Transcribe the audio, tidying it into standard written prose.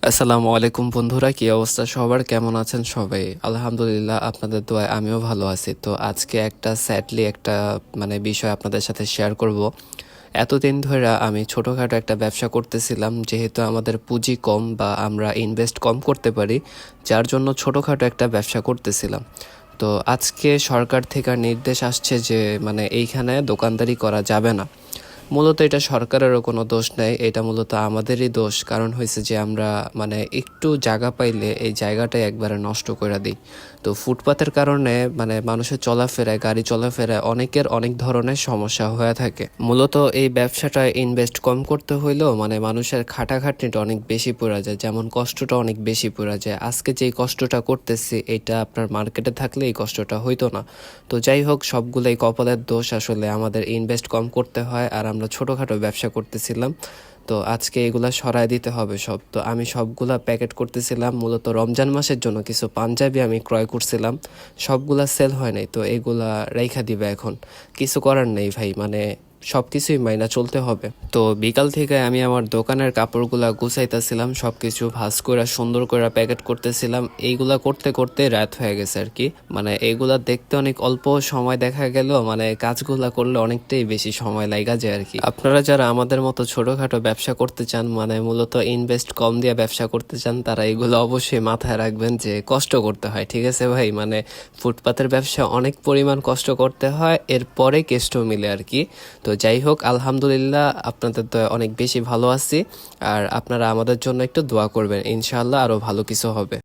আসসালামু আলাইকুম বন্ধুরা, কি অবস্থা সবার? কেমন আছেন সবাই? আলহামদুলিল্লাহ, আপনাদের দোয়ায় আমিও ভালো আছি। তো আজকে স্যাডলি একটা বিষয় আপনাদের সাথে শেয়ার করব। এতদিন ধরে আমি ছোটোখাটো একটা ব্যবসা করতেছিলাম, যেহেতু আমাদের পুঁজি কম বা আমরা ইনভেস্ট কম করতে পারি, যার জন্য ছোটোখাটো একটা ব্যবসা করতেছিলাম। তো আজকে সরকার থেকে নির্দেশ আসছে যে এইখানে দোকানদারি করা যাবে না। মূলত এটা সরকারেরও কোনো দোষ নেই, এটা মূলত আমাদেরই দোষ। কারণ হয়েছে যে আমরা একটু জায়গা পাইলে এই জায়গাটাই একবারে নষ্ট করে দিই। তো ফুটপাতের কারণে মানুষের চলাফেরায়, গাড়ি চলাফেরায় অনেকের অনেক ধরনের সমস্যা হয়ে থাকে। মূলত এই ব্যবসাটায় ইনভেস্ট কম করতে হইলেও মানুষের খাটাখাটনিটা অনেক বেশি পড়া যায়, যেমন কষ্টটা অনেক বেশি পড়া যায়। আজকে যেই কষ্টটা করতেছি, এটা আপনার মার্কেটে থাকলে এই কষ্টটা হইতো না। তো যাই হোক, সবগুলোই কপালের দোষ। আসলে আমাদের ইনভেস্ট কম করতে হয়, আর আমরা ছোটোখাটো ব্যবসা করতেছিলাম। তো আজকে এগুলা সরায় দিতে হবে সব। তো আমি সবগুলা প্যাকেট করতেছিলাম। মূলত রমজান মাসের জন্য কিছু পাঞ্জাবি আমি ক্রয় করছিলাম, সবগুলা সেল হয় নাই। তো এগুলা রেখা দিবে এখন, কিছু করার নেই ভাই, সব কিছুই মাইনা চলতে হবে। তো বিকাল থেকে আমি আমার দোকানের কাপড়গুলা গুছাইতেছিলাম, সব কিছু ভাঁজ করে সুন্দর করে প্যাকেট করতেছিলাম। এইগুলা করতে করতে রাত হয়ে গেছে আর কি। এইগুলা দেখতে অনেক অল্প সময় দেখা গেল, কাজগুলা করলে অনেকটাই বেশি সময় লাগা যায় আর কি। আপনারা যারা আমাদের মতো ছোটখাটো ব্যবসা করতে চান, মূলত ইনভেস্ট কম দিয়ে ব্যবসা করতে চান, তারা এগুলো অবশ্যই মাথায় রাখবেন যে কষ্ট করতে হয়, ঠিক আছে ভাই? ফুটপাতের ব্যবসা অনেক পরিমাণ কষ্ট করতে হয়, এরপরে কেষ্ট মিলে আর কি। তো যাই হোক, আলহামদুলিল্লাহ, আপনাদের তো অনেক বেশি ভালো আছি। আর আপনারা আমাদের জন্য একটু দোয়া করবেন, ইনশাআল্লাহ আরো ভালো কিছু হবে।